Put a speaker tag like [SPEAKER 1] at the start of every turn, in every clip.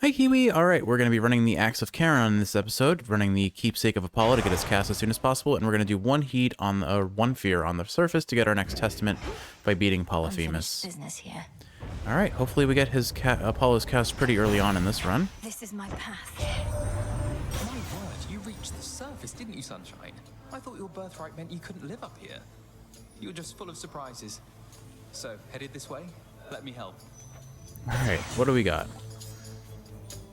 [SPEAKER 1] Hi Kiwi! Alright, we're going to be running the Axe of Charon in this episode, running the Keepsake of Apollo to get us cast as soon as possible, and we're going to do one heat on one fear on the surface to get our next testament by beating Polyphemus. Alright, hopefully we get his Apollo's cast pretty early on in this run.
[SPEAKER 2] This is my path.
[SPEAKER 3] My word, you reached the surface, didn't you, Sunshine? I thought your birthright meant you couldn't live up here. You were just full of surprises. So, headed this way? Let me help.
[SPEAKER 1] Alright, what do we got?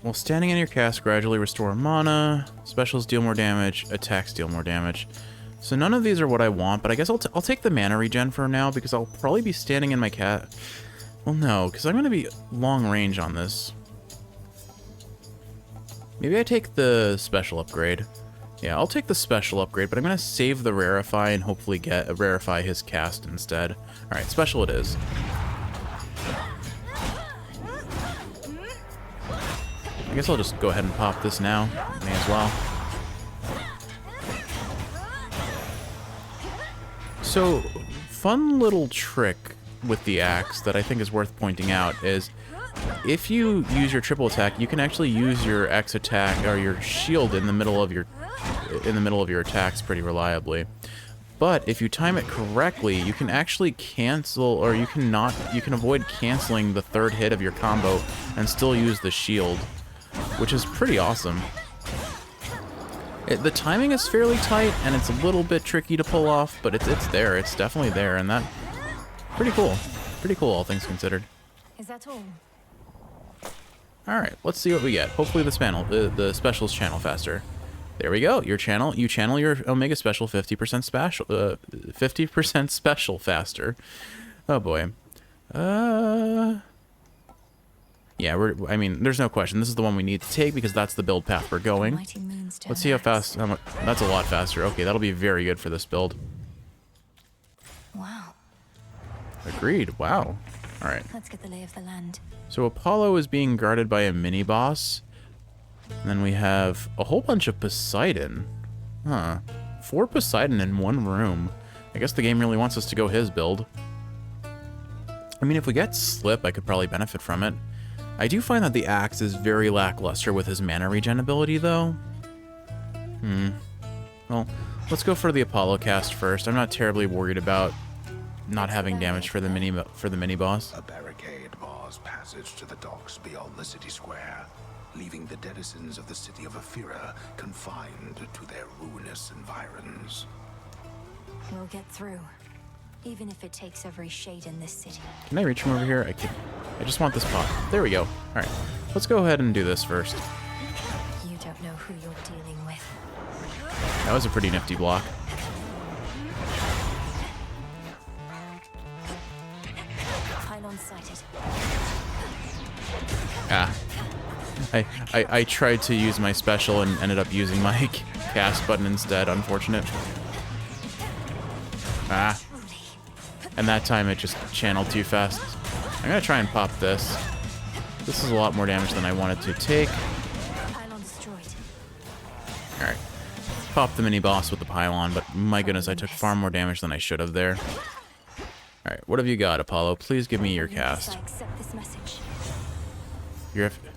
[SPEAKER 1] Well, standing in your cast gradually restore mana, specials deal more damage, attacks deal more damage. So none of these are what I want, but I guess I'll take the mana regen for now because I'll probably be standing in my cat. Well, no, because I'm going to be long range on this. Maybe I take the special upgrade. Yeah, I'll take the special upgrade, but I'm going to save the rarefy and hopefully get rarefy his cast instead. Alright, special it is. I guess I'll just go ahead and pop this now. May as well. So, fun little trick with the axe that I think is worth pointing out is if you use your triple attack, you can actually use your X attack or your shield in the middle of your attacks pretty reliably. But if you time it correctly, you can actually cancel, or you can avoid canceling the third hit of your combo and still use the shield, which is pretty awesome. The timing is fairly tight, and it's a little bit tricky to pull off, but it's there. It's definitely there, and that pretty cool. Pretty cool, all things considered.
[SPEAKER 2] Is that all?
[SPEAKER 1] All right, let's see what we get. Hopefully the specials channel faster. There we go. You channel your Omega Special 50% special, 50% special faster. Oh boy. Yeah, I mean, there's no question. This is the one we need to take because that's the build path we're going. Let's see how fast. That's a lot faster. Okay, that'll be very good for this build.
[SPEAKER 2] Wow.
[SPEAKER 1] Agreed. Wow. All right.
[SPEAKER 2] Let's get the lay of the land.
[SPEAKER 1] So Apollo is being guarded by a mini boss. And then we have a whole bunch of Poseidon. Huh. 4 Poseidon in one room. I guess the game really wants us to go his build. I mean, if we get Slip, I could probably benefit from it. I do find that the Axe is very lackluster with his mana regen ability, though. Well, let's go for the Apollo cast first. I'm not terribly worried about not having damage for the mini boss.
[SPEAKER 4] A barricade bars passage to the docks beyond the city square, leaving the denizens of the city of Aphira confined to their ruinous environs.
[SPEAKER 2] We'll get through, even if it takes every shade in this city.
[SPEAKER 1] Can I reach from over here? I can. I just want this pot. There we go. All right, let's go ahead and do this first.
[SPEAKER 2] You don't know who you're dealing with.
[SPEAKER 1] That was a pretty nifty block.
[SPEAKER 2] Pylon sighted.
[SPEAKER 1] Ah. I tried to use my special and ended up using my cast button instead, unfortunate. Ah. And that time it just channeled too fast. I'm gonna try and pop this. This is a lot more damage than I wanted to take.
[SPEAKER 2] Pylon destroyed.
[SPEAKER 1] Alright. Pop the mini boss with the pylon, but my goodness, I took far more damage than I should have there. Alright, what have you got, Apollo? Please give me your cast.
[SPEAKER 2] I accept this message.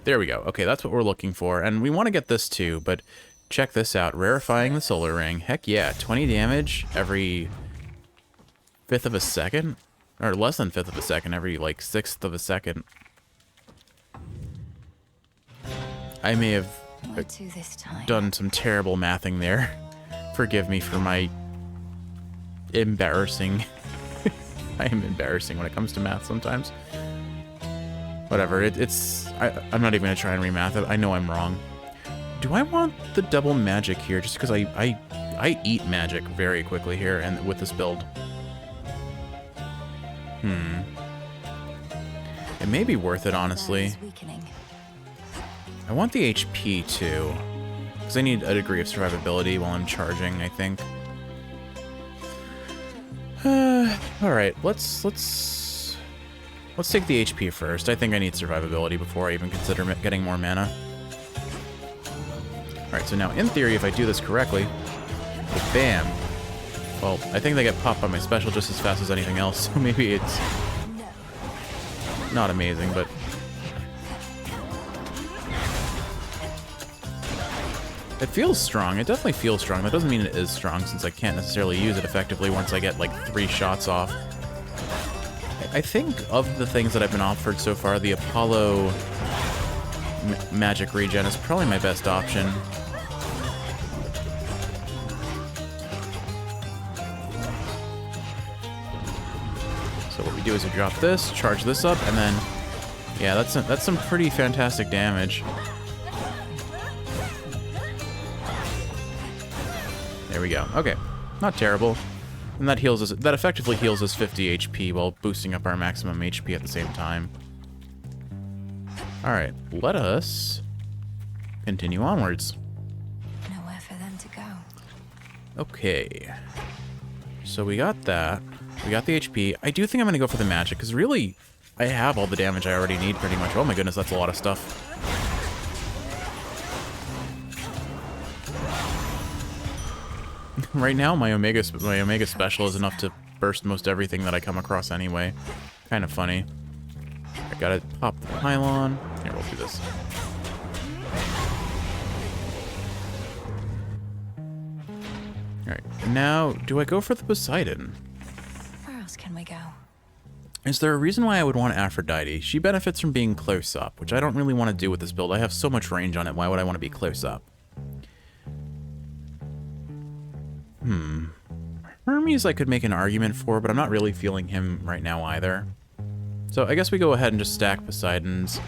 [SPEAKER 1] There we go. Okay, that's what we're looking for. And we want to get this too, but check this out. Rarefying the solar ring. Heck yeah, 20 damage every 1/5 of a second? Or less than 1/5 of a second, every like 1/6 of a second. I may have done some terrible mathing there. Forgive me for my embarrassing... I am embarrassing when it comes to math sometimes. Whatever, I'm not even gonna try and remath it. I know I'm wrong. Do I want the double magic here? Just because I eat magic very quickly here and with this build. It may be worth it, honestly. I want the HP too, because I need a degree of survivability while I'm charging, I think. All right, let's take the HP first. I think I need survivability before I even consider getting more mana. All right, so now in theory, if I do this correctly, bam. Well, I think they get popped by my special just as fast as anything else, so maybe it's not amazing, but It feels strong. It definitely feels strong. That doesn't mean it is strong, since I can't necessarily use it effectively once I get, like, 3 shots off. I think of the things that I've been offered so far, the Apollo magic regen is probably my best option. So what we do is we drop this, charge this up, and then... yeah, that's some pretty fantastic damage. There we go. Okay, not terrible. And that heals us. That effectively heals us 50 HP while boosting up our maximum HP at the same time. All right, let us continue onwards.
[SPEAKER 2] Nowhere for them to go.
[SPEAKER 1] Okay. So we got that. We got the HP. I do think I'm gonna go for the magic because really, I have all the damage I already need pretty much. Oh my goodness, that's a lot of stuff. Right now, my Omega Special is enough to burst most everything that I come across anyway. Kind of funny. I gotta pop the pylon. Here, we'll do this. Alright, now, do I go for the Poseidon?
[SPEAKER 2] Where else can we go?
[SPEAKER 1] Is there a reason why I would want Aphrodite? She benefits from being close up, which I don't really want to do with this build. I have so much range on it, why would I want to be close up? Hermes I could make an argument for, but I'm not really feeling him right now either. So I guess we go ahead and just stack Poseidons.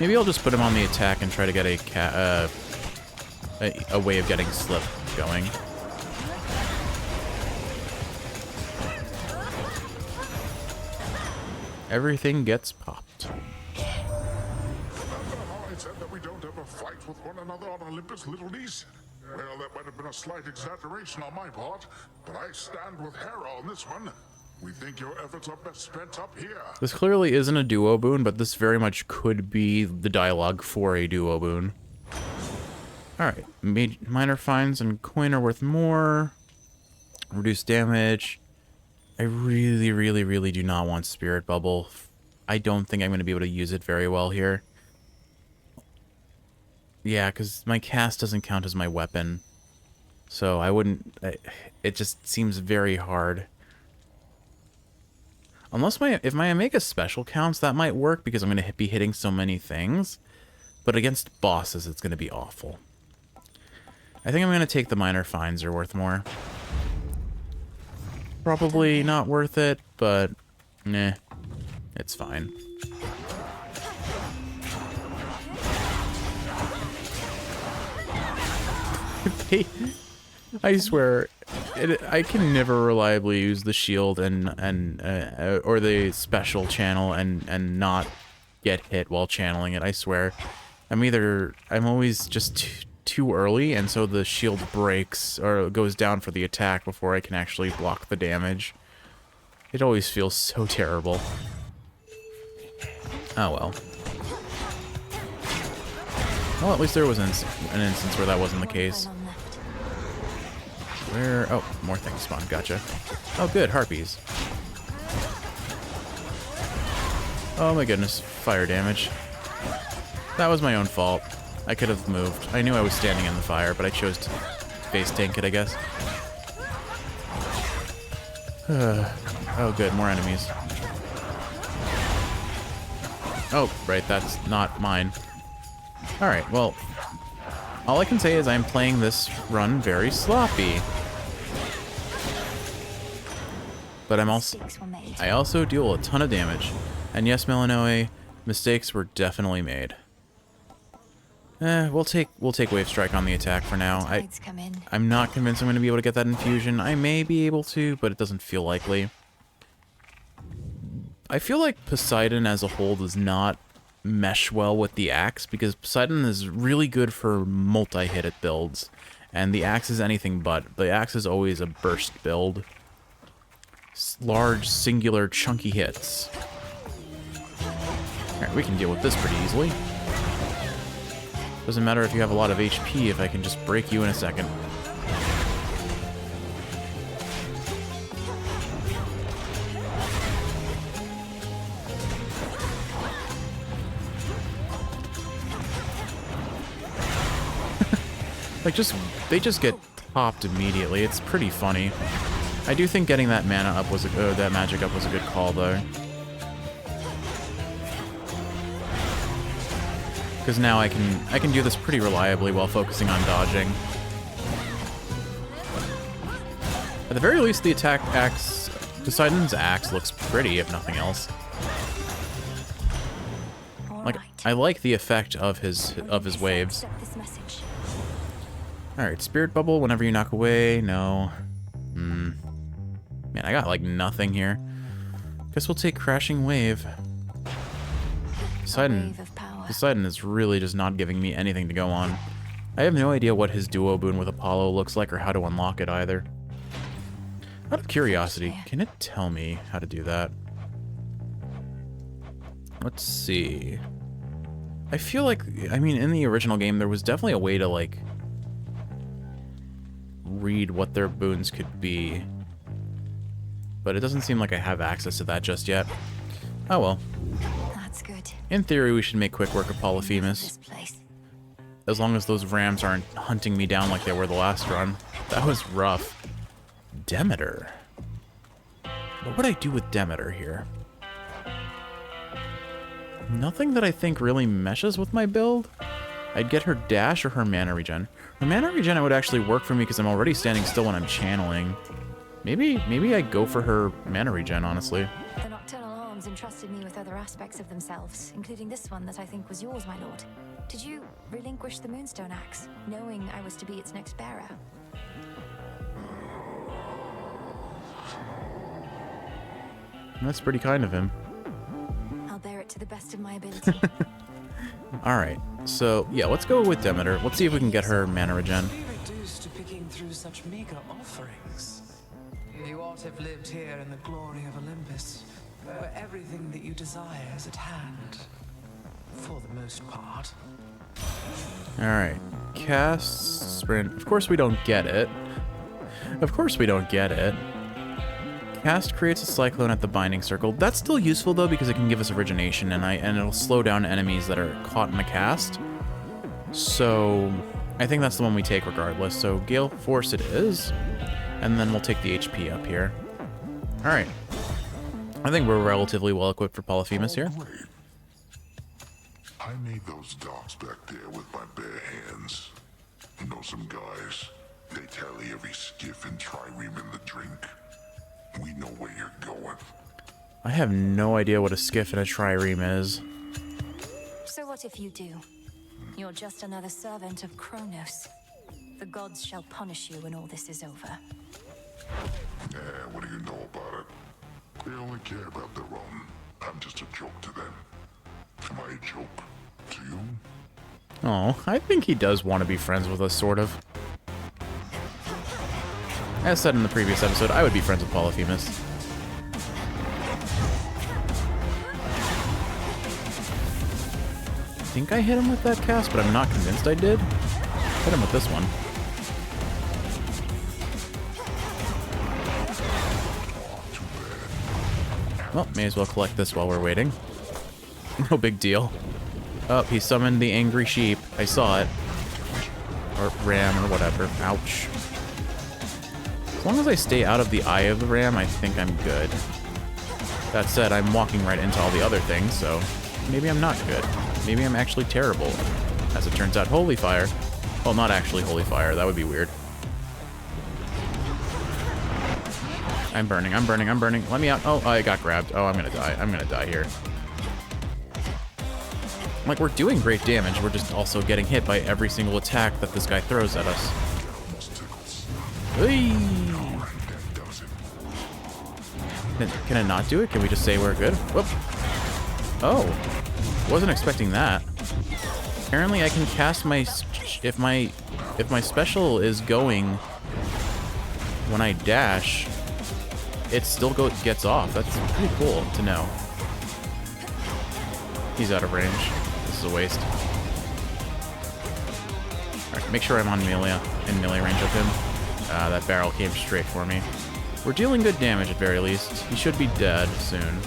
[SPEAKER 1] Maybe I'll just put him on the attack and try to get a way of getting slip going. Everything gets popped.
[SPEAKER 4] I said that we don't ever fight with one another on Olympus, little niece. Well, that might have been a slight exaggeration on my part, but I stand with Hera on this one. We think your efforts are best spent up here.
[SPEAKER 1] This clearly isn't a duo boon, but this very much could be the dialogue for a duo boon. Alright, minor fines and coin are worth more. Reduce damage. I really, really, really do not want Spirit Bubble. I don't think I'm going to be able to use it very well here. Yeah, because my cast doesn't count as my weapon. So I wouldn't... it just seems very hard. Unless if my Omega Special counts, that might work because I'm going to be hitting so many things. But against bosses, it's going to be awful. I think I'm going to take the minor fines are worth more. Probably not worth it, but... nah. It's fine. I swear, I can never reliably use the shield and or the special channel and not get hit while channeling it. I swear, I'm always just too early, and so the shield breaks or goes down for the attack before I can actually block the damage. It always feels so terrible. Oh well. Well, at least there was an instance where that wasn't the case. Where... oh, more things spawned. Gotcha. Oh, good. Harpies. Oh my goodness. Fire damage. That was my own fault. I could have moved. I knew I was standing in the fire, but I chose to face tank it, I guess. Oh, good. More enemies. Oh, right. That's not mine. Alright, well, all I can say is I'm playing this run very sloppy. But I also deal a ton of damage. And yes, Melanoe, mistakes were definitely made. We'll take Wave Strike on the attack for now. I'm not convinced I'm going to be able to get that infusion. I may be able to, but it doesn't feel likely. I feel like Poseidon as a whole does not mesh well with the axe, because Poseidon is really good for multi-hit at builds, and the axe is anything but. The axe is always a burst build. Large, singular, chunky hits. Alright, we can deal with this pretty easily. Doesn't matter if you have a lot of HP if I can just break you in a second. Like, they just get popped immediately. It's pretty funny. I do think getting that mana up was that magic up was a good call, though. Because now I can do this pretty reliably while focusing on dodging. At the very least, the attack axe, Poseidon's axe looks pretty, if nothing else. Like, I like the effect of his waves. All right, spirit bubble. Whenever you knock away, no. Man, I got like nothing here. Guess we'll take crashing wave. Poseidon is really just not giving me anything to go on. I have no idea what his duo boon with Apollo looks like or how to unlock it either. Out of curiosity, can it tell me how to do that? Let's see. I feel like, I mean, in the original game, there was definitely a way to, like, read what their boons could be. But it doesn't seem like I have access to that just yet. Oh well.
[SPEAKER 2] That's good.
[SPEAKER 1] In theory, we should make quick work of Polyphemus. As long as those rams aren't hunting me down like they were the last run. That was rough. Demeter. What would I do with Demeter here? Nothing that I think really meshes with my build. I'd get her dash or her mana regen. Her mana regen would actually work for me because I'm already standing still when I'm channeling. Maybe I'd go for her mana regen, honestly.
[SPEAKER 2] The nocturnal arms entrusted me with other aspects of themselves, including this one that I think was yours, my lord. Did you relinquish the Moonstone Axe, knowing I was to be its next bearer?
[SPEAKER 1] That's pretty kind of him.
[SPEAKER 2] I'll bear it to the best of my ability.
[SPEAKER 1] Alright, so yeah, let's go with Demeter. Let's see if we can get her mana regen.
[SPEAKER 5] Be reduced to picking through such meager offerings. You ought to have lived here in the glory of Olympus, where everything that you desire is at hand. For the most part.
[SPEAKER 1] Alright, cast, sprint. Of course we don't get it. Of course we don't get it. Cast creates a cyclone at the binding circle. That's still useful though because it can give us origination and it'll slow down enemies that are caught in the cast. So I think that's the one we take regardless. So Gale Force it is. And then we'll take the HP up here. Alright. I think we're relatively well equipped for Polyphemus here.
[SPEAKER 4] Great. I made those docks back there with my bare hands. You know some guys, they tally every skiff and trireme in the drink. We know where you're going.
[SPEAKER 1] I have no idea what a skiff and a trireme is.
[SPEAKER 2] So what if you do? You're just another servant of Kronos. The gods shall punish you when all this is over.
[SPEAKER 4] Yeah, what do you know about it? They only care about their own. I'm just a joke to them. Am I a joke to you?
[SPEAKER 1] Oh, I think he does want to be friends with us, sort of. As said in the previous episode, I would be friends with Polyphemus. I think I hit him with that cast, but I'm not convinced I did. Hit him with this one. Well, may as well collect this while we're waiting. No big deal. Oh, he summoned the angry sheep. I saw it. Or ram or whatever. Ouch. As long as I stay out of the eye of the ram, I think I'm good. That said, I'm walking right into all the other things, so maybe I'm not good. Maybe I'm actually terrible. As it turns out, holy fire. Well, not actually holy fire. That would be weird. I'm burning, I'm burning, I'm burning. Let me out. Oh, I got grabbed. Oh, I'm gonna die. I'm gonna die here. Like, we're doing great damage. We're just also getting hit by every single attack that this guy throws at us. Hey! Can I not do it? Can we just say we're good? Whoop. Oh. Wasn't expecting that. Apparently I can cast my... If my special is going when I dash, it still gets off. That's pretty cool to know. He's out of range. This is a waste. Alright, make sure I'm on melee, in melee range of him. That barrel came straight for me. We're dealing good damage at very least. He should be dead soon.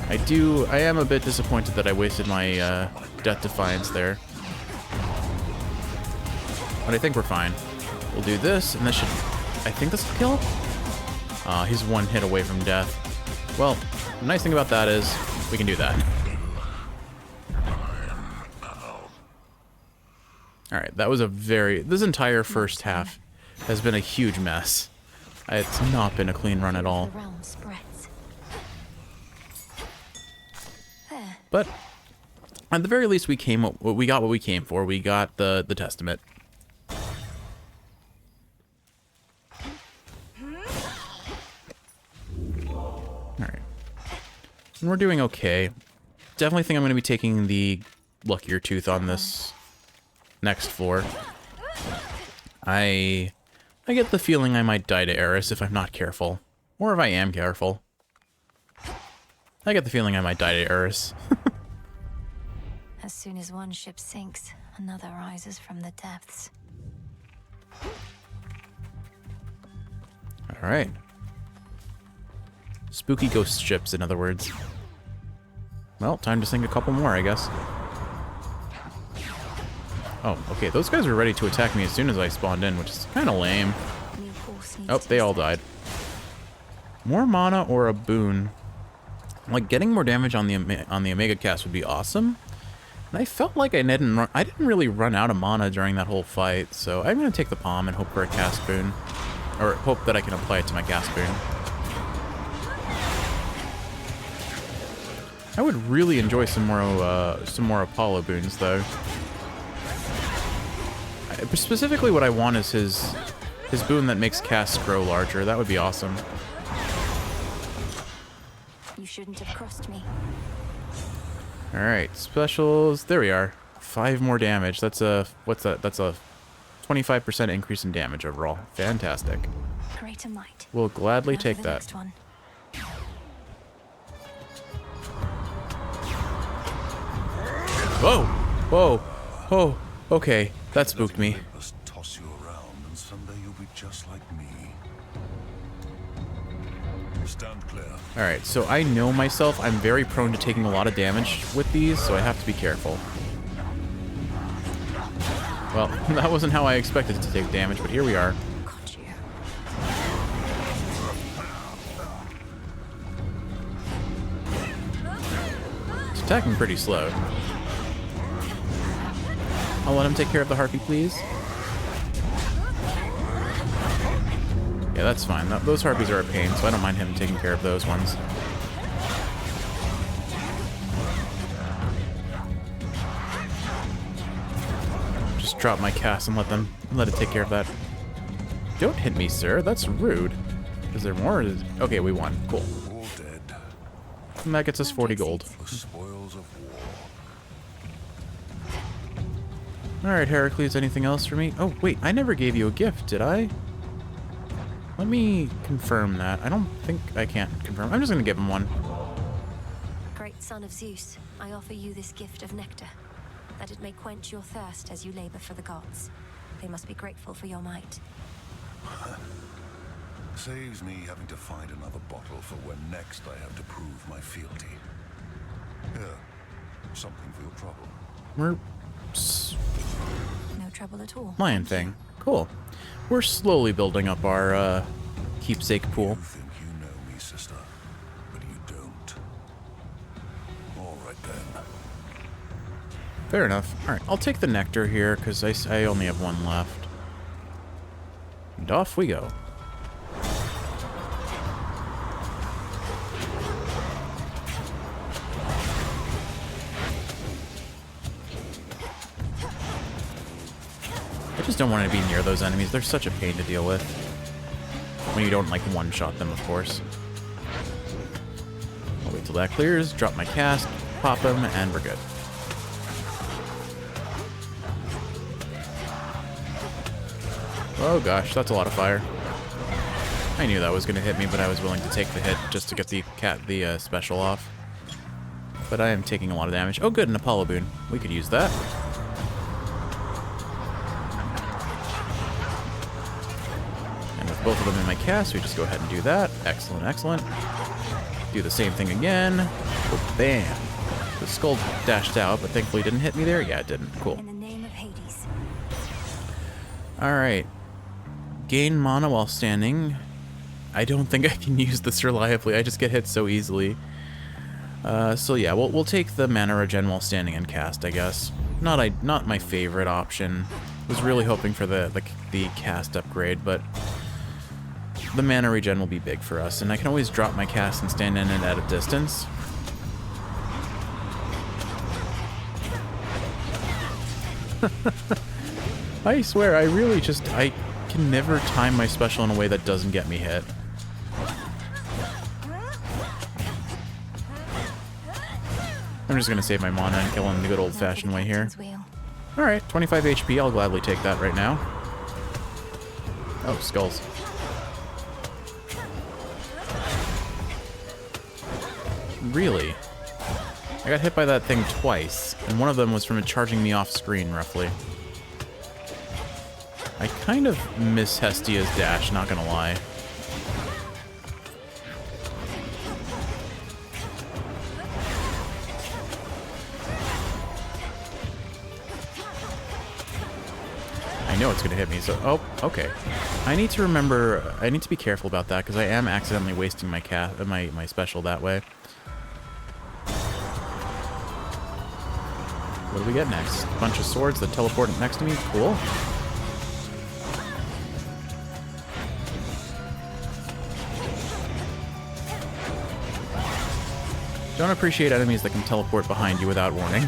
[SPEAKER 1] I am a bit disappointed that I wasted my Death Defiance there. But I think we're fine. We'll do this, and this should... I think this will kill? He's one hit away from death. Well, the nice thing about that is we can do that. Alright, that was a very... This entire first half has been a huge mess. It's not been a clean run at all.
[SPEAKER 2] The realm spreads. There.
[SPEAKER 1] But at the very least, we got what we came for. We got the testament. Alright. And we're doing okay. Definitely think I'm going to be taking the luckier tooth on this next floor. I get the feeling I might die to Eris if I'm not careful. Or if I am careful. I get the feeling I might die to Eris.
[SPEAKER 2] As soon as one ship sinks, another rises from the depths.
[SPEAKER 1] Alright. Spooky ghost ships, in other words. Well, time to sink a couple more, I guess. Oh, okay, those guys were ready to attack me as soon as I spawned in, which is kind of lame.
[SPEAKER 2] New course needs
[SPEAKER 1] Oh,
[SPEAKER 2] to
[SPEAKER 1] they
[SPEAKER 2] be
[SPEAKER 1] all
[SPEAKER 2] set.
[SPEAKER 1] died. More mana or a boon. Like, getting more damage on the Omega cast would be awesome. And I felt like I didn't really run out of mana during that whole fight, so I'm going to take the palm and hope for a cast boon. Or hope that I can apply it to my cast boon. I would really enjoy some more Apollo boons, though. Specifically, what I want is his boon that makes casts grow larger. That would be awesome.
[SPEAKER 2] You shouldn't have crossed me.
[SPEAKER 1] All right, specials. There we are. 5 more damage. That's a what's that? That's a 25% increase in damage overall. Fantastic.
[SPEAKER 2] Greater might.
[SPEAKER 1] We'll gladly
[SPEAKER 2] Now for
[SPEAKER 1] take
[SPEAKER 2] the
[SPEAKER 1] that.
[SPEAKER 2] next one.
[SPEAKER 1] Whoa! Whoa! Oh! Okay, that spooked me.
[SPEAKER 6] Olympus toss you around, and someday you'll be just like me. Stand clear.
[SPEAKER 1] Alright, so I know myself. I'm very prone to taking a lot of damage with these, so I have to be careful. Well, that wasn't how I expected to take damage, but here we are.
[SPEAKER 2] Got you.
[SPEAKER 1] It's attacking pretty slow. I'll let him take care of the harpy, please. Yeah, that's fine. Those harpies are a pain, so I don't mind him taking care of those ones. Just drop my cast and let it take care of that. Don't hit me, sir. That's rude. Is there more? Okay, we won. Cool.
[SPEAKER 6] All dead.
[SPEAKER 1] And that gets us 40 gold.
[SPEAKER 6] The spoils of war.
[SPEAKER 1] Alright, Heracles, anything else for me? Oh, wait, I never gave you a gift, did I? Let me confirm that. I don't think I can't confirm. I'm just gonna give him one.
[SPEAKER 2] Great son of Zeus, I offer you this gift of nectar, that it may quench your thirst as you labor for the gods. They must be grateful for your might.
[SPEAKER 6] Saves me having to find another bottle for when next I have to prove my fealty. Here, something for your trouble.
[SPEAKER 1] We're...
[SPEAKER 2] No trouble at all.
[SPEAKER 1] Lion thing. Cool. We're slowly building up our, keepsake pool.
[SPEAKER 6] You think you know me, sister, but you don't. All right then.
[SPEAKER 1] Fair enough. Alright, I'll take the nectar here, because I only have one left. And off we go. I just don't want to be near those enemies. They're such a pain to deal with. When you don't, like, one-shot them, of course. I'll wait till that clears, drop my cast, pop them, and we're good. Oh gosh, that's a lot of fire. I knew that was going to hit me, but I was willing to take the hit just to get the special off. But I am taking a lot of damage. Oh good, an Apollo boon. We could use that. And with both of them in my cast, we just go ahead and do that. Excellent, excellent. Do the same thing again. Oh, bam. The skull dashed out, but thankfully didn't hit me there. Yeah, it didn't. Cool.
[SPEAKER 2] In the name of Hades.
[SPEAKER 1] Alright. Gain mana while standing. I don't think I can use this reliably. I just get hit so easily. So yeah, we'll take the mana regen while standing and cast, I guess. Not my favorite option. Was really hoping for the cast upgrade, but the mana regen will be big for us, and I can always drop my cast and stand in it at a distance. I swear, I can never time my special in a way that doesn't get me hit. I'm just gonna save my mana and kill him the good old-fashioned way here. Alright, 25 HP, I'll gladly take that right now. Oh, skulls. Really? I got hit by that thing twice, and one of them was from it charging me off screen, roughly. I kind of miss Hestia's dash, not gonna lie. I know it's gonna hit me, so... Oh, okay. I need to remember... I need to be careful about that, because I am accidentally wasting my my special that way. What do we get next? A bunch of swords that teleport next to me? Cool. Don't appreciate enemies that can teleport behind you without warning.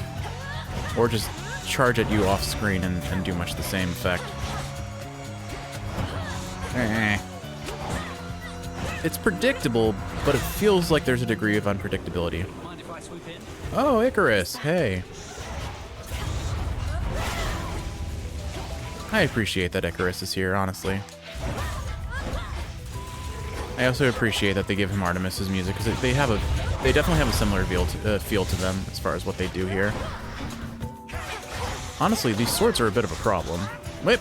[SPEAKER 1] Or just charge at you off screen and do much the same effect. It's predictable, but it feels like there's a degree of unpredictability.
[SPEAKER 3] Mind if I swoop in?
[SPEAKER 1] Oh, Icarus, hey. I appreciate that Icarus is here, honestly. I also appreciate that they give him Artemis's music, because they definitely have a similar feel to them as far as what they do here. Honestly, these swords are a bit of a problem. Whip!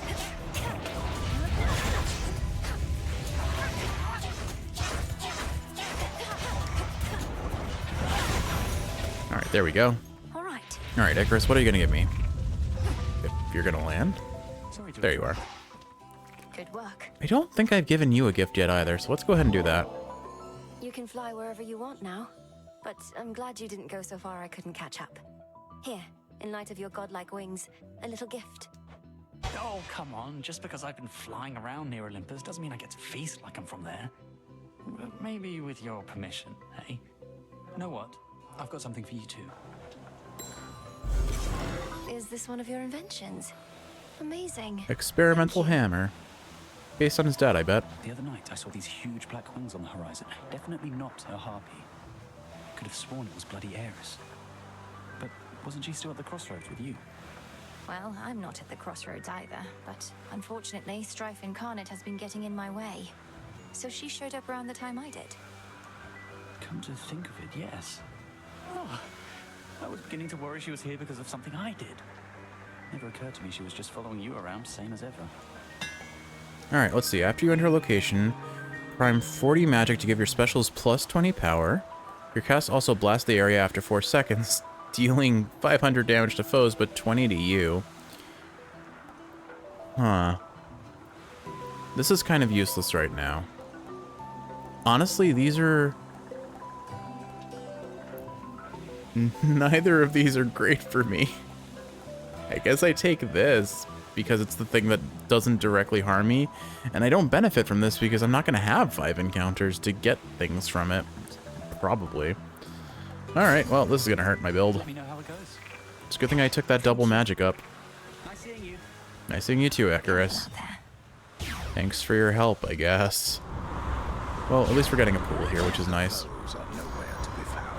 [SPEAKER 1] Alright, there we go. Alright, Icarus, what are you gonna give me? If you're gonna land? There you are.
[SPEAKER 2] Good work.
[SPEAKER 1] I don't think I've given you a gift yet either, so let's go ahead and do that.
[SPEAKER 2] You can fly wherever you want now, but I'm glad you didn't go so far I couldn't catch up. Here, in light of your godlike wings, a little gift.
[SPEAKER 7] Oh, come on. Just because I've been flying around near Olympus doesn't mean I get to feast like I'm from there. Maybe with your permission, hey? You know what? I've got something for you too.
[SPEAKER 2] Is this one of your inventions? Amazing.
[SPEAKER 1] Experimental hammer. Based on his dad, I bet.
[SPEAKER 7] The other night, I saw these huge black wings on the horizon. Definitely not a harpy. Could have sworn it was bloody Eris. But wasn't she still at the crossroads with you?
[SPEAKER 2] Well, I'm not at the crossroads either, but unfortunately, Strife Incarnate has been getting in my way. So she showed up around the time I did.
[SPEAKER 7] Come to think of it, yes. Oh, I was beginning to worry she was here because of something I did. Never occurred to me she was just following you around, same as ever.
[SPEAKER 1] Alright, let's see. After you enter a location, prime 40 magic to give your specials plus 20 power. Your cast also blasts the area after 4 seconds, dealing 500 damage to foes, but 20 to you. Huh. This is kind of useless right now. Honestly, these are... Neither of these are great for me. I guess I take this because it's the thing that doesn't directly harm me, and I don't benefit from this because I'm not going to have 5 encounters to get things from it. Probably. Alright, well, this is going to hurt my build.
[SPEAKER 7] Let me know how it goes.
[SPEAKER 1] It's a good thing I took that double magic up.
[SPEAKER 7] Nice seeing you.
[SPEAKER 1] Nice seeing you too, Icarus. Thanks for your help, I guess. Well, at least we're getting a pool here, which is nice.
[SPEAKER 6] Those are nowhere to be found.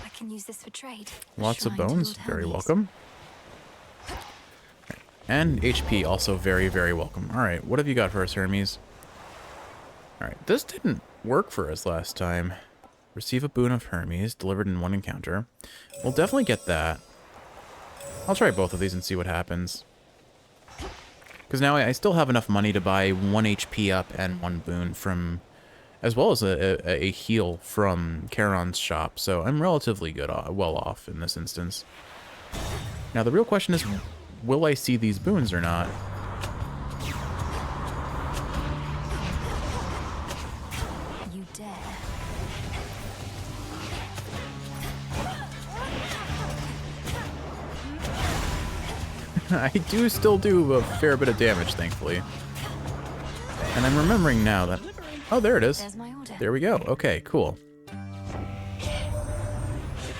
[SPEAKER 2] I can use this for trade.
[SPEAKER 1] Lots of
[SPEAKER 2] Shrine to
[SPEAKER 1] bones,
[SPEAKER 2] Lord
[SPEAKER 1] very
[SPEAKER 2] Hermes.
[SPEAKER 1] welcome. And HP, also very, very welcome. Alright, what have you got for us, Hermes? Alright, this didn't work for us last time. Receive a boon of Hermes, delivered in 1 encounter. We'll definitely get that. I'll try both of these and see what happens. Because now I still have enough money to buy 1 HP up and 1 boon from... as well as a heal from Charon's shop, so I'm relatively well off in this instance. Now the real question is, will I see these boons or not?
[SPEAKER 2] You dare.
[SPEAKER 1] I do still do a fair bit of damage, thankfully. And I'm remembering now that... Oh, there it is.
[SPEAKER 2] There's my order.
[SPEAKER 1] There we go. Okay, cool.
[SPEAKER 8] The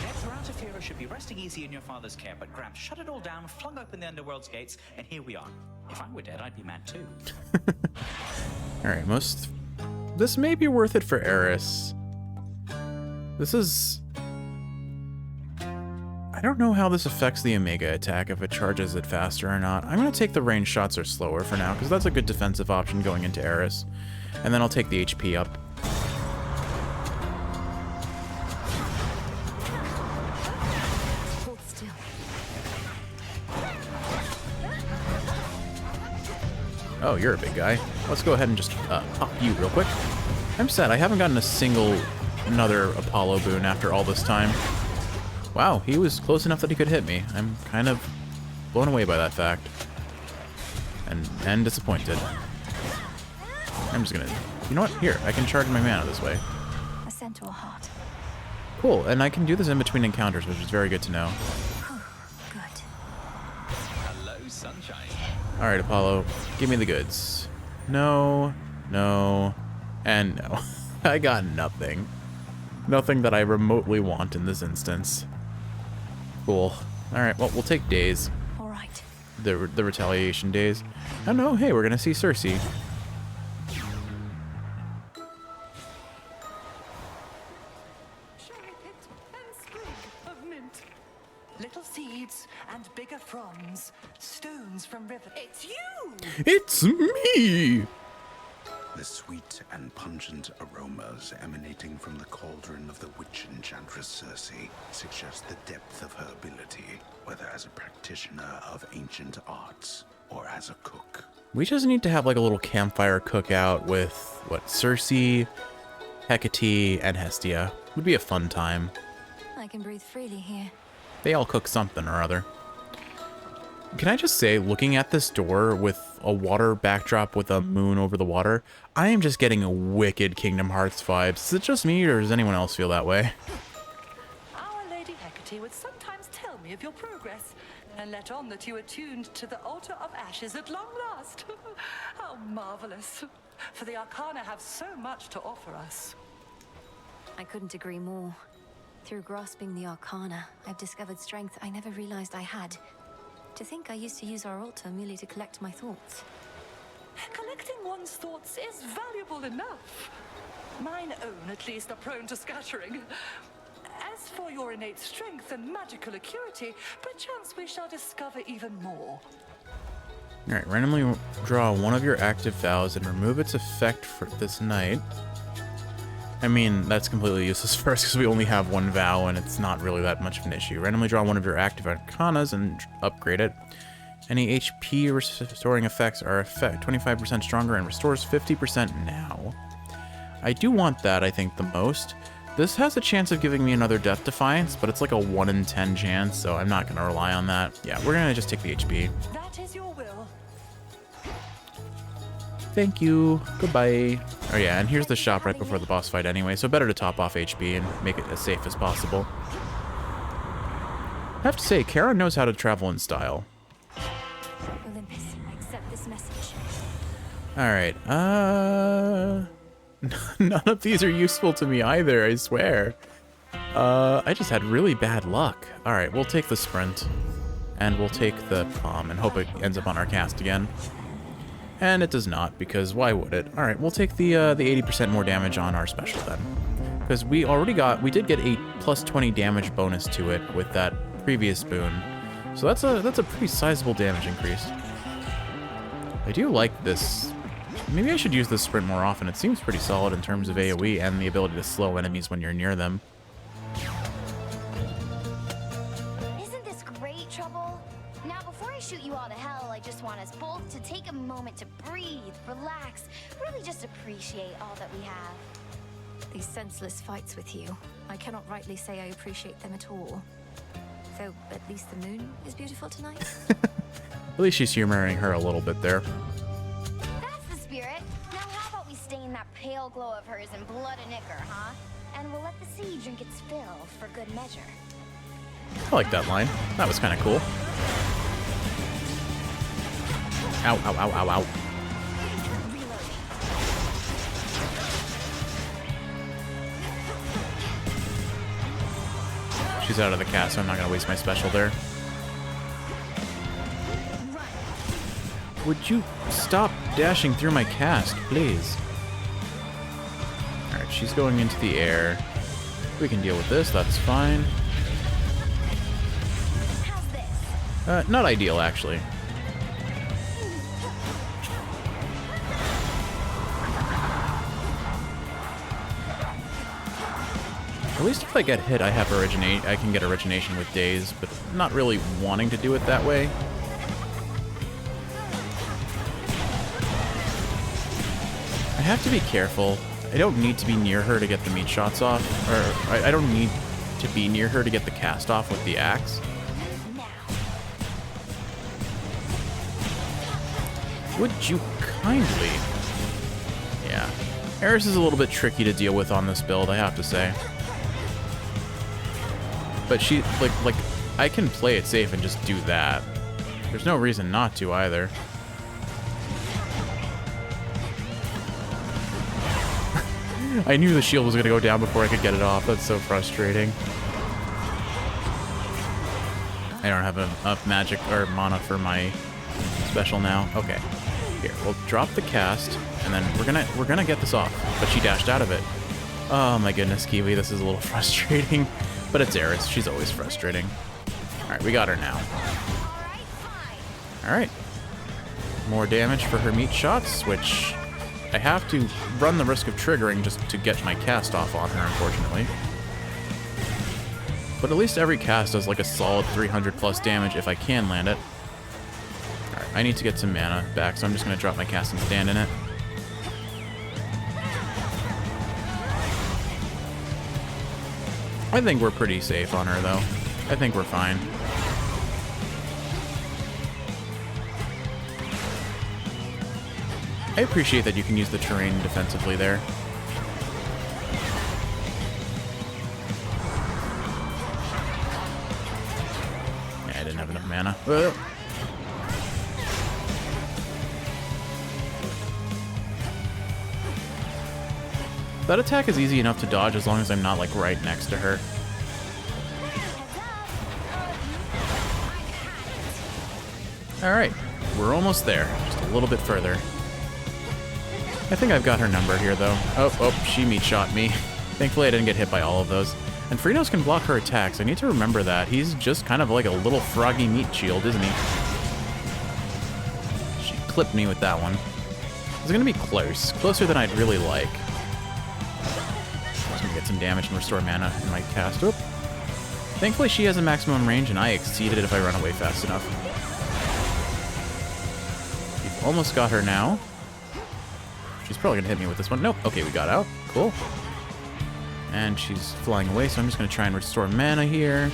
[SPEAKER 8] dead Tarantifera should be resting easy in your father's care, but Gramps shut it all down, flung open the underworld's gates, and here we are. If I were dead, I'd be mad too.
[SPEAKER 1] Alright, this may be worth it for Eris. This is... I don't know how this affects the Omega attack, if it charges it faster or not. I'm going to take the range shots are slower for now, because that's a good defensive option going into Eris. And then I'll take the HP up.
[SPEAKER 2] Hold still.
[SPEAKER 1] Oh, you're a big guy. Let's go ahead and just pop you real quick. I'm sad, I haven't gotten another Apollo boon after all this time. Wow, he was close enough that he could hit me. I'm kind of blown away by that fact. And disappointed. I'm just gonna... You know what? Here, I can charge my mana this way.
[SPEAKER 2] A centaur heart.
[SPEAKER 1] Cool, and I can do this in between encounters, which is very good to know.
[SPEAKER 2] Good.
[SPEAKER 3] Hello, sunshine.
[SPEAKER 1] Alright, Apollo, give me the goods. No, no, and no. I got nothing. Nothing that I remotely want in this instance. Cool. Alright, well, we'll take days.
[SPEAKER 2] All right.
[SPEAKER 1] The retaliation days. Oh no, hey, we're gonna see Cersei.
[SPEAKER 5] Cherry pit and sprig of mint. Little seeds and bigger fronds. Stones from river. It's you!
[SPEAKER 1] It's me!
[SPEAKER 6] The sweet and pungent aromas emanating from the cauldron of the witch enchantress Circe suggest the depth of her ability, whether as a practitioner of ancient arts or as a cook.
[SPEAKER 1] We just need to have like a little campfire cookout with, what, Cersei, Hecate, and Hestia. Would be a fun time.
[SPEAKER 2] I can breathe freely here.
[SPEAKER 1] They all cook something or other. Can I just say, looking at this door with a water backdrop with a moon over the water, I am just getting a wicked Kingdom Hearts vibes. Is it just me, or does anyone else feel that way?
[SPEAKER 5] Our Lady Hecate would sometimes tell me of your progress, and let on that you attuned to the altar of ashes at long last. How marvelous! For the Arcana have so much to offer us.
[SPEAKER 2] I couldn't agree more. Through grasping the Arcana, I've discovered strength I never realized I had. To think I used to use our altar merely to collect my thoughts.
[SPEAKER 5] Collecting one's thoughts is valuable enough. Mine own, at least, are prone to scattering. As for your innate strength and magical acuity, perchance we shall discover even more.
[SPEAKER 1] Alright, randomly draw one of your active vows and remove its effect for this night. I mean, that's completely useless for us because we only have one vow and it's not really that much of an issue. Randomly draw one of your active arcanas and upgrade it. Any HP restoring effects are 25% stronger and restores 50% now. I do want that, I think, the most. This has a chance of giving me another Death Defiance, but it's like a 1 in 10 chance, so I'm not going to rely on that. Yeah, we're going to just take the HP.
[SPEAKER 5] That is your will.
[SPEAKER 1] Thank you. Goodbye. Oh yeah, and here's the shop right before the boss fight anyway, so better to top off HP and make it as safe as possible. I have to say, Charon knows how to travel in style.
[SPEAKER 2] Olympus, accept this message.
[SPEAKER 1] Alright, none of these are useful to me either, I swear. I just had really bad luck. Alright, we'll take the sprint. And we'll take the palm and hope it ends up on our cast again. And it does not, because why would it? Alright, we'll take the 80% more damage on our special then. Because we did get a plus 20 damage bonus to it with that previous boon. So that's a pretty sizable damage increase. I do like this. Maybe I should use this sprint more often. It seems pretty solid in terms of AoE and the ability to slow enemies when you're near them.
[SPEAKER 9] Isn't this great, Trouble? Now, before I shoot you all to hell, I just want us both to take a moment to breathe, relax, really just appreciate all that we have.
[SPEAKER 2] These senseless fights with you, I cannot rightly say I appreciate them at all. Though at least the moon is beautiful tonight.
[SPEAKER 1] At least she's humoring her a little bit there.
[SPEAKER 9] That's the spirit. Now how about we stain that pale glow of hers in blood and ichor, huh? And we'll let the sea drink its fill for good measure.
[SPEAKER 1] I like that line. That was kind of cool. Ow, ow, ow, ow, ow. She's out of the cast, so I'm not going to waste my special there. Would you stop dashing through my cast, please? Alright, she's going into the air. We can deal with this, that's fine. Not ideal, actually. At least if I get hit, I have I can get origination with daze, but not really wanting to do it that way. I have to be careful. I don't need to be near her to get the meat shots off, or I don't need to be near her to get the cast off with the axe. Would you kindly? Yeah. Eris is a little bit tricky to deal with on this build, I have to say. But she, like, I can play it safe and just do that. There's no reason not to either. I knew the shield was going to go down before I could get it off. That's so frustrating. I don't have enough magic or mana for my special now. Okay. Here, we'll drop the cast, and then we're gonna get this off. But she dashed out of it. Oh my goodness, Kiwi, this is a little frustrating. But it's Eris. She's always frustrating. Alright, we got her now. Alright. More damage for her meat shots, which I have to run the risk of triggering just to get my cast off on her, unfortunately. But at least every cast does like a solid 300 plus damage if I can land it. Alright, I need to get some mana back, so I'm just going to drop my cast and stand in it. I think we're pretty safe on her, though. I think we're fine. I appreciate that you can use the terrain defensively there. Yeah, I didn't have enough mana. That attack is easy enough to dodge as long as I'm not, like, right next to her. Alright, we're almost there. Just a little bit further. I think I've got her number here, though. Oh, she meat shot me. Thankfully, I didn't get hit by all of those. And Freenos can block her attacks. I need to remember that. He's just kind of like a little froggy meat shield, isn't he? She clipped me with that one. It's gonna be close. Closer than I'd really like. Get some damage and restore mana in my cast. Oop. Thankfully, she has a maximum range, and I exceeded it if I run away fast enough. We've almost got her now. She's probably going to hit me with this one. Nope. Okay, we got out. Cool. And she's flying away, so I'm just going to try and restore mana here.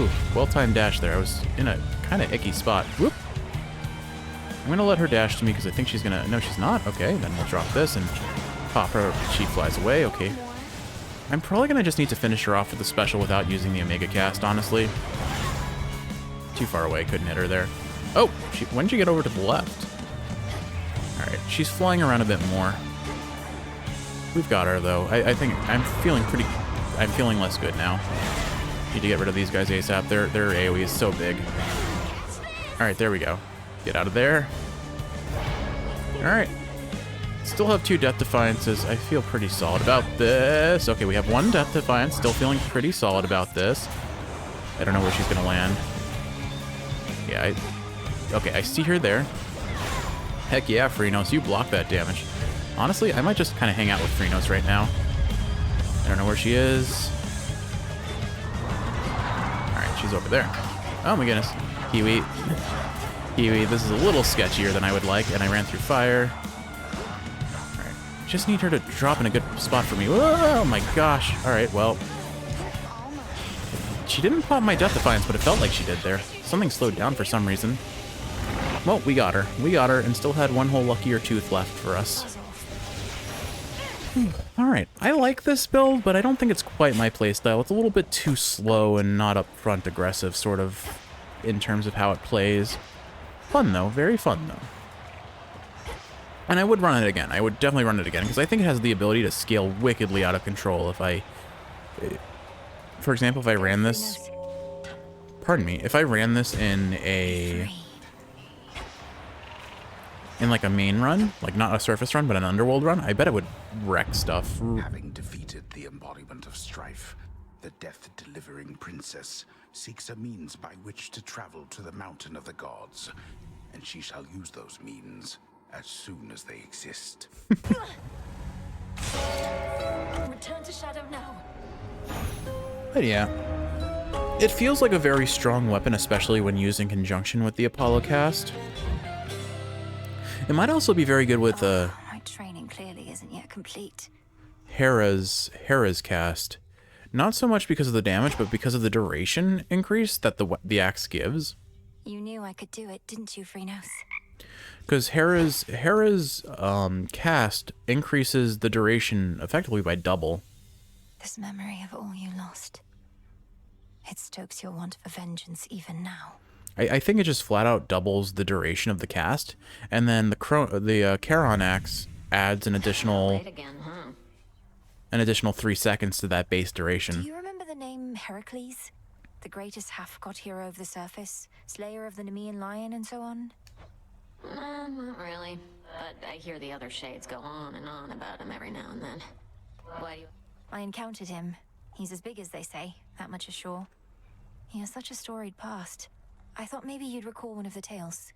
[SPEAKER 1] Ooh, well-timed dash there. I was in a kind of icky spot. Whoop. I'm going to let her dash to me because I think she's going to... No, she's not. Okay, then we'll drop this and... pop her, she flies away, okay. I'm probably gonna just need to finish her off with the special without using the Omega cast, honestly. Too far away, couldn't hit her there. Oh, when did you get over to the left? Alright, she's flying around a bit more. We've got her, though. I think I'm feeling less good now. Need to get rid of these guys ASAP. Their AoE is so big. Alright, there we go. Get out of there. Alright. Still have 2 Death Defiances. I feel pretty solid about this. Okay, we have 1 Death Defiance. Still feeling pretty solid about this. I don't know where she's going to land. Yeah, okay, I see her there. Heck yeah, Freenos, you block that damage. Honestly, I might just kind of hang out with Freenos right now. I don't know where she is. Alright, she's over there. Oh my goodness. Kiwi. Kiwi, this is a little sketchier than I would like, and I ran through fire. Just need her to drop in a good spot for me. Oh my gosh. Alright, well. She didn't pop my Death Defiance, but it felt like she did there. Something slowed down for some reason. Well, we got her. We got her and still had one whole luckier tooth left for us. Alright, I like this build, but I don't think it's quite my playstyle. It's a little bit too slow and not upfront aggressive, sort of, in terms of how it plays. Fun, though. Very fun, though. And I would run it again. I would definitely run it again, because I think it has the ability to scale wickedly out of control if I... For example, if I ran this... Pardon me. If I ran this in a... in like a main run, like not a surface run, but an underworld run, I bet it would wreck stuff.
[SPEAKER 6] Having defeated the embodiment of strife, the death-delivering princess seeks a means by which to travel to the mountain of the gods, and she shall use those means as soon as they exist.
[SPEAKER 2] Return to Shadow now.
[SPEAKER 1] But yeah. It feels like a very strong weapon, especially when used in conjunction with the Apollo cast. It might also be very good with
[SPEAKER 2] My training clearly isn't yet complete.
[SPEAKER 1] Hera's cast. Not so much because of the damage, but because of the duration increase that the axe gives.
[SPEAKER 2] You knew I could do it, didn't you, Phrynos?
[SPEAKER 1] Because Hera's cast increases the duration effectively by double.
[SPEAKER 2] This memory of all you lost. It stokes your want for vengeance even now.
[SPEAKER 1] I think it just flat out doubles the duration of the cast, and then the Charon axe adds an additional an additional 3 seconds to that base duration.
[SPEAKER 2] Do you remember the name Heracles? The greatest half-god hero of the surface, slayer of the Nemean lion, and so on?
[SPEAKER 10] Not really, but I hear the other shades go on and on about him every now and then. Why do you...
[SPEAKER 2] I encountered him. He's as big as they say, that much is sure. He has such a storied past. I thought maybe you'd recall one of the tales.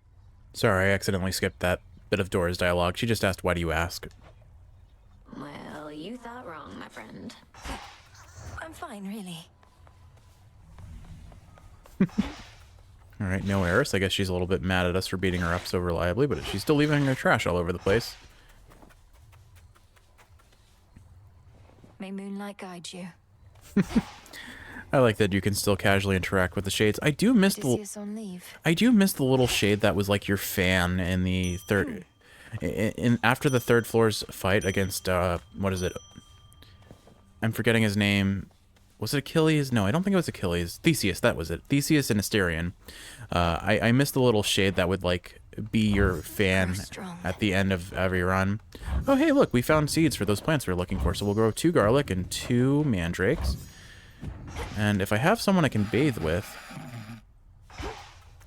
[SPEAKER 1] Sorry, I accidentally skipped that bit of Dora's dialogue. She just asked, why do you ask?
[SPEAKER 10] Well, you thought wrong, my friend.
[SPEAKER 2] I'm fine, really.
[SPEAKER 1] Alright, no Eris. I guess she's a little bit mad at us for beating her up so reliably, but she's still leaving her trash all over the place.
[SPEAKER 2] May moonlight guide you.
[SPEAKER 1] I like that you can still casually interact with the shades. I do miss
[SPEAKER 2] on leave.
[SPEAKER 1] I do miss the little shade that was like your fan in the third after the third floor's fight against what is it? I'm forgetting his name. Was it Achilles? No, I don't think it was Achilles. Theseus, that was it. Theseus and Asterion. I missed the little shade that would like be your fan at the end of every run. Oh, hey, look, we found seeds for those plants we were looking for. So we'll grow 2 garlic and 2 mandrakes. And if I have someone I can bathe with,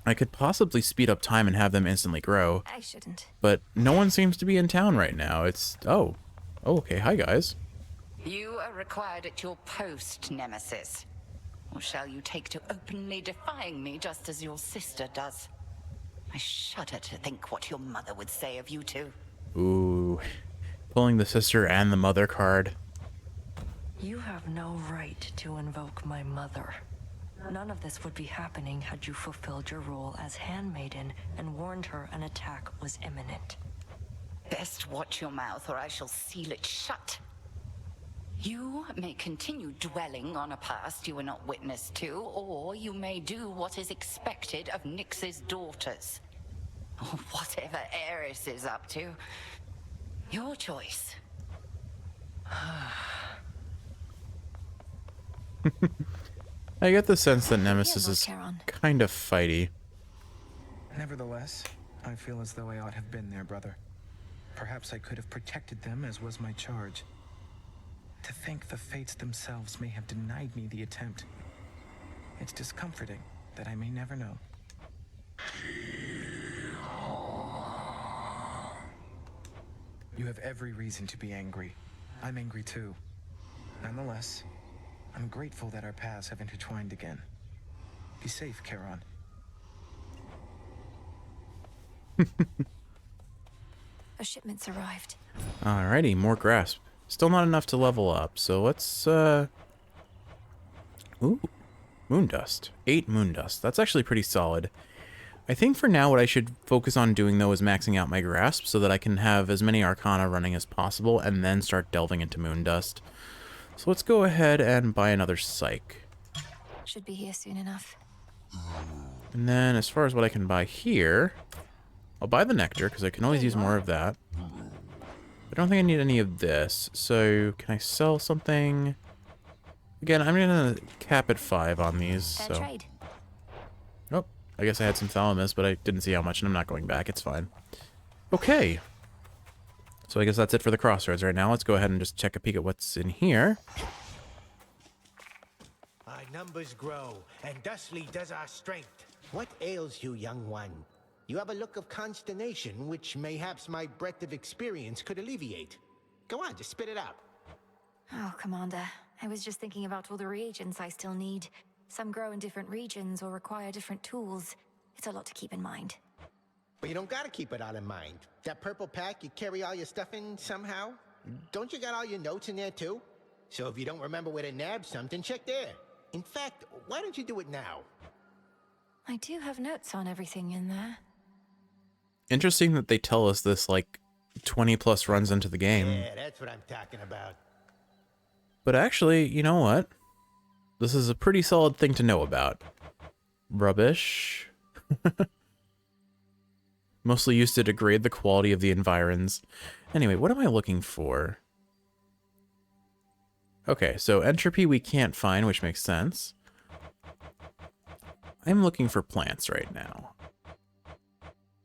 [SPEAKER 1] I could possibly speed up time and have them instantly grow.
[SPEAKER 2] I shouldn't.
[SPEAKER 1] But no one seems to be in town right now. It's... Oh, okay. Hi, guys.
[SPEAKER 11] You are required at your post, Nemesis. Or shall you take to openly defying me just as your sister does? I shudder to think what your mother would say of you two.
[SPEAKER 1] Ooh. Pulling the sister and the mother card.
[SPEAKER 5] You have no right to invoke my mother. None of this would be happening had you fulfilled your role as handmaiden and warned her an attack was imminent.
[SPEAKER 11] Best watch your mouth or I shall seal it shut. You may continue dwelling on a past you were not witness to, or you may do what is expected of Nyx's daughters. Or whatever Eris is up to. Your choice.
[SPEAKER 1] I get the sense that Nemesis is kind of fighty.
[SPEAKER 12] Nevertheless, I feel as though I ought to have been there, brother. Perhaps I could have protected them, as was my charge. To think the fates themselves may have denied me the attempt. It's discomforting that I may never know. You have every reason to be angry. I'm angry too. Nonetheless, I'm grateful that our paths have intertwined again. Be safe, Charon.
[SPEAKER 2] A shipment's arrived.
[SPEAKER 1] Alrighty, more grasp. Still not enough to level up, so let's, Ooh. Moondust. 8 Moondust. That's actually pretty solid. I think for now what I should focus on doing, though, is maxing out my grasp so that I can have as many Arcana running as possible and then start delving into Moondust. So let's go ahead and buy another Psych.
[SPEAKER 2] Should be here soon enough.
[SPEAKER 1] And then as far as what I can buy here, I'll buy the nectar because I can always use more of that. I don't think I need any of this. So can I sell something? Again, I'm going to cap at 5 on these.
[SPEAKER 2] Fair
[SPEAKER 1] So.
[SPEAKER 2] trade.
[SPEAKER 1] Oh, I guess I had some thalamus, but I didn't see how much, and I'm not going back. It's fine. Okay. So I guess that's it for the crossroads right now. Let's go ahead and just check a peek at what's in here.
[SPEAKER 13] Our numbers grow, and thusly does our strength. What ails you, young one? You have a look of consternation, which mayhaps my breadth of experience could alleviate. Go on, just spit it out.
[SPEAKER 2] Oh, Commander. I was just thinking about all the reagents I still need. Some grow in different regions or require different tools. It's a lot to keep in mind.
[SPEAKER 13] But you don't gotta keep it all in mind. That purple pack you carry all your stuff in somehow? Don't you got all your notes in there too? So if you don't remember where to nab something, check there. In fact, why don't you do it now?
[SPEAKER 2] I do have notes on everything in there.
[SPEAKER 1] Interesting that they tell us this like 20 plus runs into the game.
[SPEAKER 13] Yeah, that's what I'm talking about.
[SPEAKER 1] But actually, you know what? This is a pretty solid thing to know about. Rubbish. Mostly used to degrade the quality of the environs. Anyway, what am I looking for? Okay, so entropy we can't find, which makes sense. I'm looking for plants right now.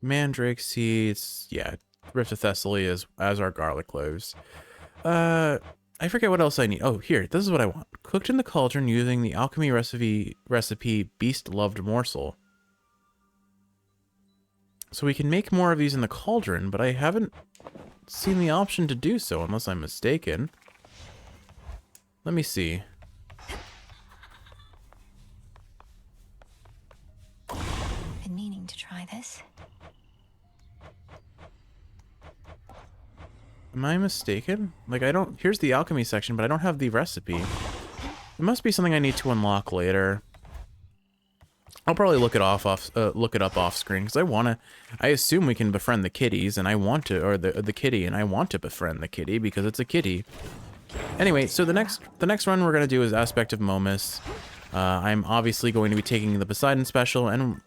[SPEAKER 1] Mandrake seeds, yeah. Rift of Thessaly as our garlic cloves. I forget what else I need. Oh, here, this is what I want. Cooked in the cauldron using the alchemy recipe Beast-Loved Morsel. So we can make more of these in the cauldron, but I haven't seen the option to do so, unless I'm mistaken. Let me see.
[SPEAKER 2] Been meaning to try this.
[SPEAKER 1] Am I mistaken? Like, I don't... Here's the alchemy section, but I don't have the recipe. It must be something I need to unlock later. I'll probably look it up off screen because I wanna. I assume we can befriend the kitties, and I want to, or the kitty, and I want to befriend the kitty because it's a kitty. Anyway, so the next run we're gonna do is Aspect of Momus. I'm obviously going to be taking the Poseidon special, and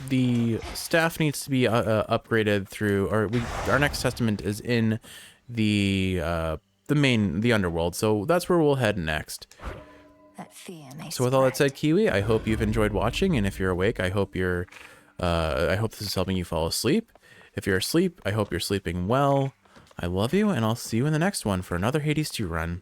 [SPEAKER 1] the staff needs to be upgraded through, or our next testament is in the underworld, so that's where we'll head next.
[SPEAKER 2] That fear may
[SPEAKER 1] So with all that said, Kiwi, I hope you've enjoyed watching, and if you're awake, I hope this is helping you fall asleep. If you're asleep, I hope you're sleeping well. I love you, and I'll see you in the next one for another Hades 2 run.